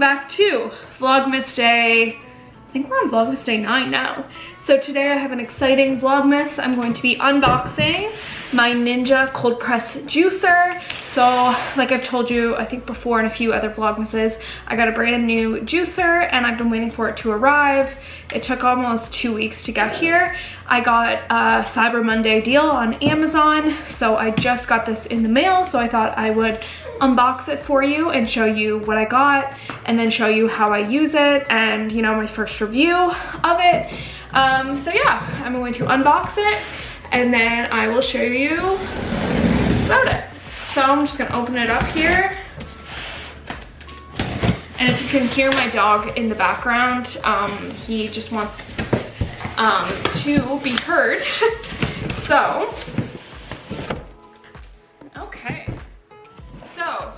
back to Vlogmas Day. I think we're on Vlogmas Day 9 now. So today I have an exciting Vlogmas. I'm going to be unboxing my Ninja cold press juicer. So like I've told you, I think before in a few other Vlogmases, I got a brand new juicer and I've been waiting for it to arrive. It took almost 2 weeks to get here. I got a Cyber Monday deal on Amazon. So I just got this in the mail. So I thought I would unbox it for you and show you what I got and then show you how I use it and, you know, my first review of it. So yeah, I'm going to unbox it and then I will show you about it. So I'm just gonna open it up here. And if you can hear my dog in the background, he just wants to be heard. So, okay. So,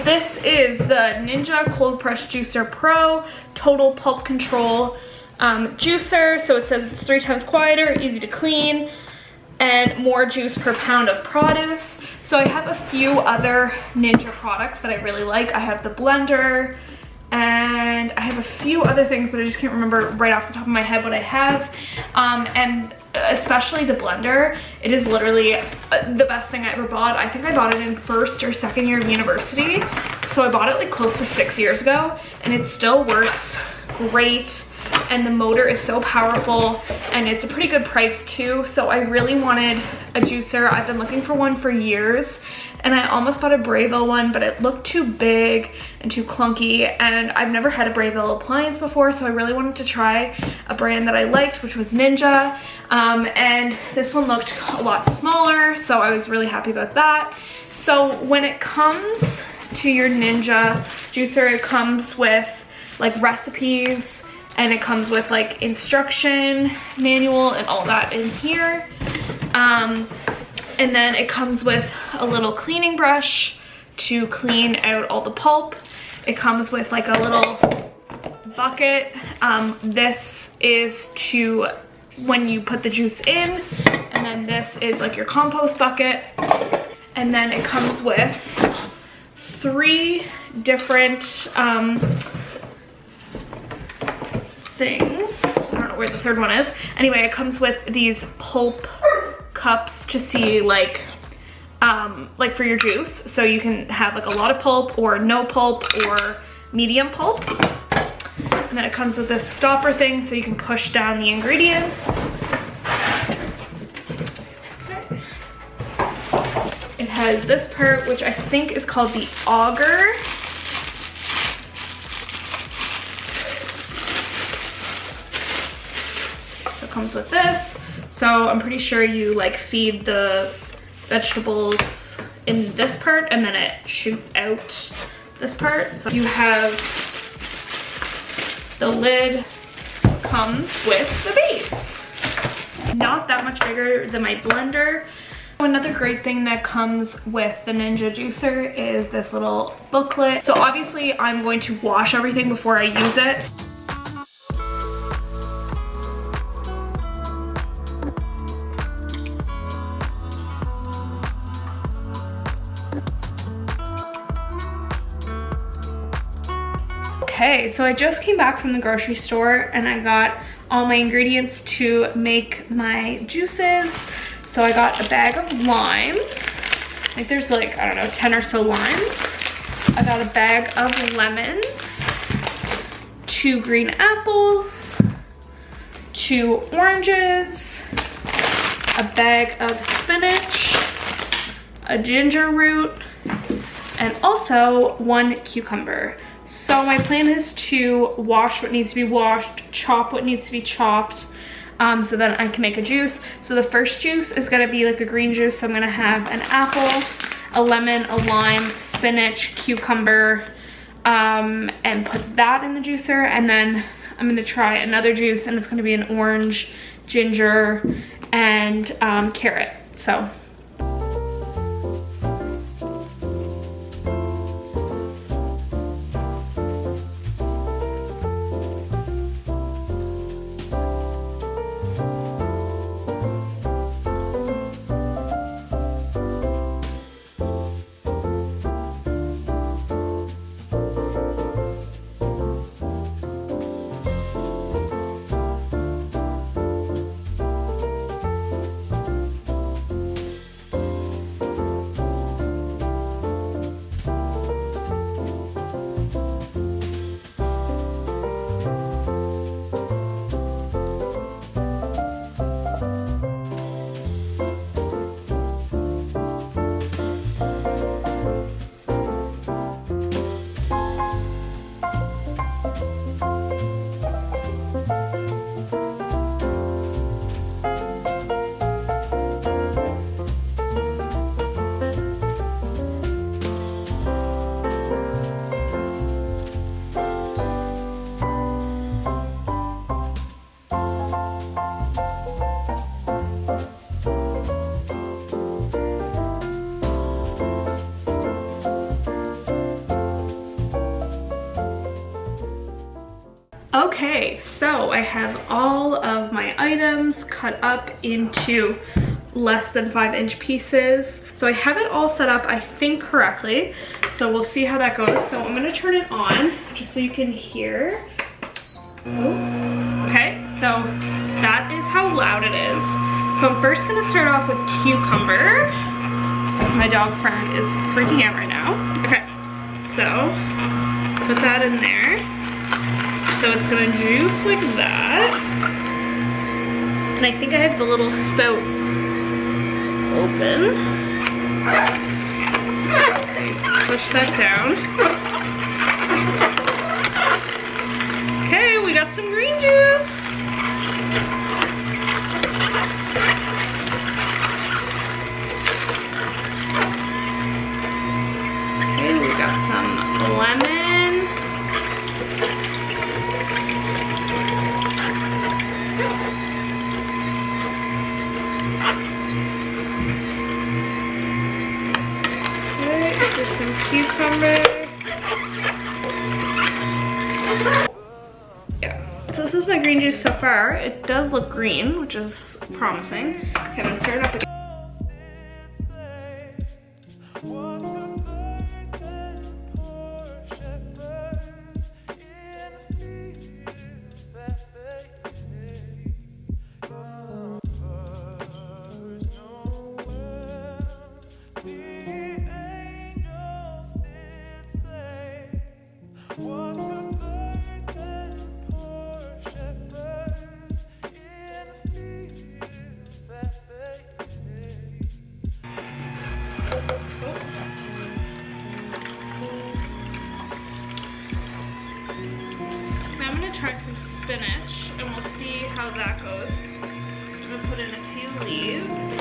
this is the Ninja Cold Press Juicer Pro Total Pulp Control juicer. So it says it's 3 times quieter, easy to clean, and more juice per pound of produce. So I have a few other Ninja products that I really like. I have the blender and I have a few other things, but I just can't remember right off the top of my head what I have. And especially the blender, it is literally the best thing I ever bought. I think I bought it in first or second year of university. So I bought it like close to 6 years ago and it still works great. And the motor is so powerful and it's a pretty good price too. So I really wanted a juicer. I've been looking for one for years and I almost bought a Brayville one, but it looked too big and too clunky and I've never had a Brayville appliance before, so I really wanted to try a brand that I liked, which was Ninja. And this one looked a lot smaller, so I was really happy about that. So when it comes to your Ninja juicer, it comes with like recipes and it comes with like instruction manual and all that in here. And then it comes with a little cleaning brush to clean out all the pulp. It comes with like a little bucket. This is to when you put the juice in, and then this is like your compost bucket. And then it comes with 3 different things. I don't know where the third one is. Anyway, it comes with these pulp cups to see like for your juice. So you can have like a lot of pulp or no pulp or medium pulp. And then it comes with this stopper thing so you can push down the ingredients. Okay. It has this part, which I think is called the auger. Comes with this, so I'm pretty sure you like feed the vegetables in this part and then it shoots out this part. So you have the lid comes with the base. Not that much bigger than my blender. Another great thing that comes with the Ninja juicer is this little booklet. So obviously I'm going to wash everything before I use it. Okay, so I just came back from the grocery store and I got all my ingredients to make my juices. So I got a bag of limes. I think there's like, I don't know, 10 or so limes. I got a bag of lemons, 2 green apples, 2 oranges, a bag of spinach, a ginger root, and also 1 cucumber. So my plan is to wash what needs to be washed, chop what needs to be chopped, so then I can make a juice. So the first juice is gonna be like a green juice. So I'm gonna have an apple, a lemon, a lime, spinach, cucumber, and put that in the juicer. And then I'm gonna try another juice and it's gonna be an orange, ginger, and carrot. So. Okay, so I have all of my items cut up into less than 5-inch pieces. So I have it all set up, I think, correctly. So we'll see how that goes. So I'm gonna turn it on just so you can hear. Oh. Okay, so that is how loud it is. So I'm first gonna start off with cucumber. My dog friend is freaking out right now. Okay, so put that in there. So it's gonna juice like that. And I think I have the little spout open. So push that down. Okay, we got some green juice. Okay, we got some lemon. There's some cucumber. Yeah, so this is my green juice so far. It does look green, which is promising. Okay, I'm gonna start it off with try some spinach and we'll see how that goes. I'm gonna put in a few leaves.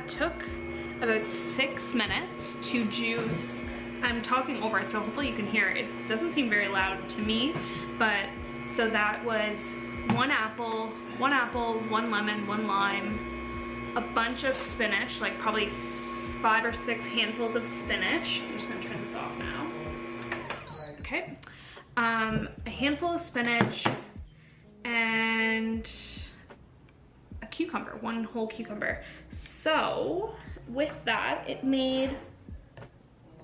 Took about 6 minutes to juice. I'm talking over it, so hopefully you can hear it. It doesn't seem very loud to me, but so that was 1 apple, 1 lemon, 1 lime, a bunch of spinach, like probably 5 or 6 handfuls of spinach. I'm just gonna turn this off now. Okay, a handful of spinach and a cucumber, 1 whole cucumber. So with that, it made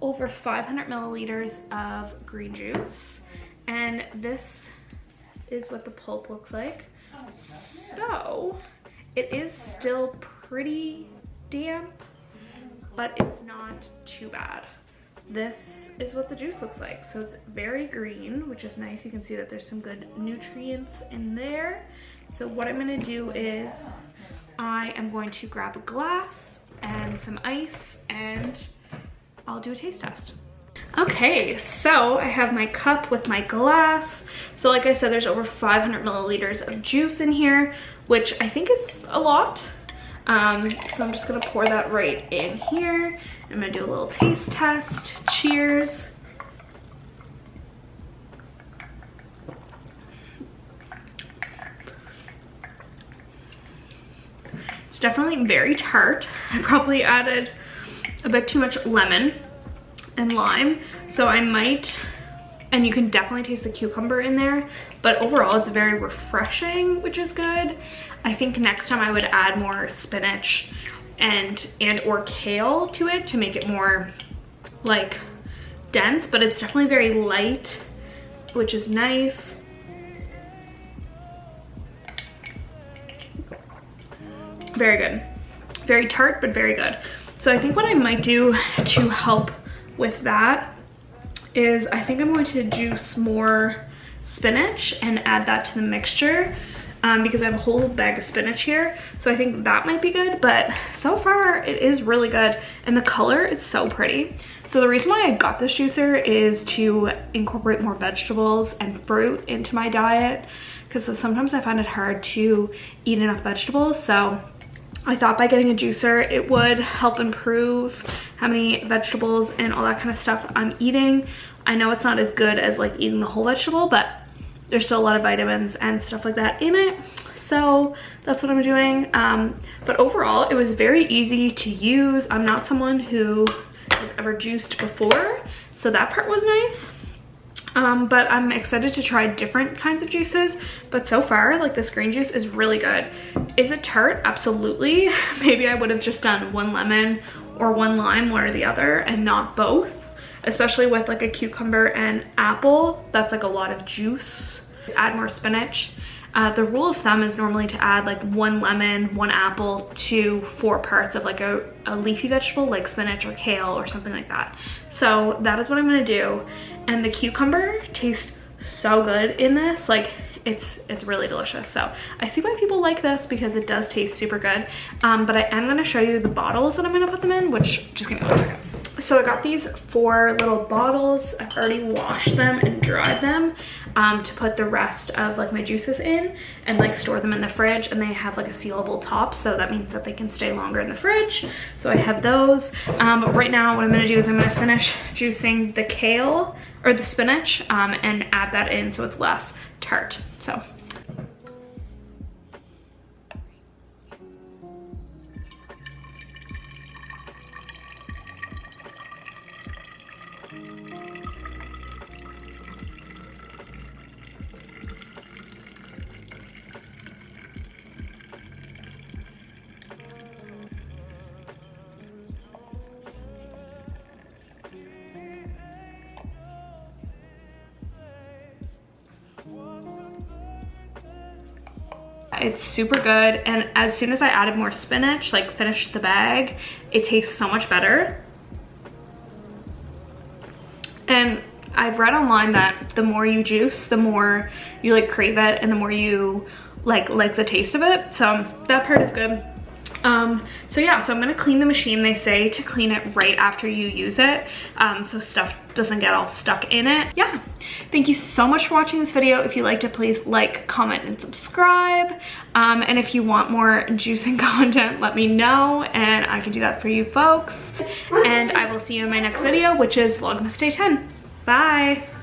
over 500 milliliters of green juice, and this is what the pulp looks like. So it is still pretty damp, but it's not too bad. This is what the juice looks like. So it's very green, which is nice. You can see that there's some good nutrients in there. So what I'm gonna do is I am going to grab a glass and some ice and I'll do a taste test. Okay, so I have my cup with my glass. So like I said, there's over 500 milliliters of juice in here, which I think is a lot. So I'm just gonna pour that right in here. I'm gonna do a little taste test. Cheers. It's definitely very tart. I probably added a bit too much lemon and lime, so I might, and you can definitely taste the cucumber in there, but overall it's very refreshing, which is good. I think next time I would add more spinach and or kale to it to make it more like dense, but it's definitely very light, which is nice. Very good. Very tart, but very good. So I think what I might do to help with that is I think I'm going to juice more spinach and add that to the mixture because I have a whole bag of spinach here. So I think that might be good, but so far it is really good and the color is so pretty. So the reason why I got this juicer is to incorporate more vegetables and fruit into my diet, because sometimes I find it hard to eat enough vegetables. So I thought by getting a juicer, it would help improve how many vegetables and all that kind of stuff I'm eating. I know it's not as good as like eating the whole vegetable, but there's still a lot of vitamins and stuff like that in it. So that's what I'm doing. But overall, it was very easy to use. I'm not someone who has ever juiced before, so that part was nice. But I'm excited to try different kinds of juices. But so far, like this green juice is really good. Is it tart? Absolutely. Maybe I would have just done one lemon or one lime, one or the other, and not both. Especially with like a cucumber and apple, that's like a lot of juice. Add more spinach. The rule of thumb is normally to add like one lemon, one apple to 4 parts of like a leafy vegetable like spinach or kale or something like that. So that is what I'm gonna do. And the cucumber tastes so good in this. Like it's really delicious. So I see why people like this because it does taste super good. But I am gonna show you the bottles that I'm gonna put them in, which just give me 1 second. So I got these 4 little bottles. I've already washed them and dried them to put the rest of like my juices in and like store them in the fridge, and they have like a sealable top, so that means that they can stay longer in the fridge. So I have those. But right now what I'm gonna do is I'm gonna finish juicing the kale or the spinach and add that in so it's less tart. So it's super good, and as soon as I added more spinach, like finished the bag, it tastes so much better. And I've read online that the more you juice, the more you like crave it and the more you like the taste of it. So that part is good. So yeah, so I'm gonna clean the machine. They say to clean it right after you use it, so stuff doesn't get all stuck in it. Yeah, thank you so much for watching this video. If you liked it, please like, comment, and subscribe. And if you want more juicing content, let me know, and I can do that for you folks. And I will see you in my next video, which is Vlogmas Day 10. Bye.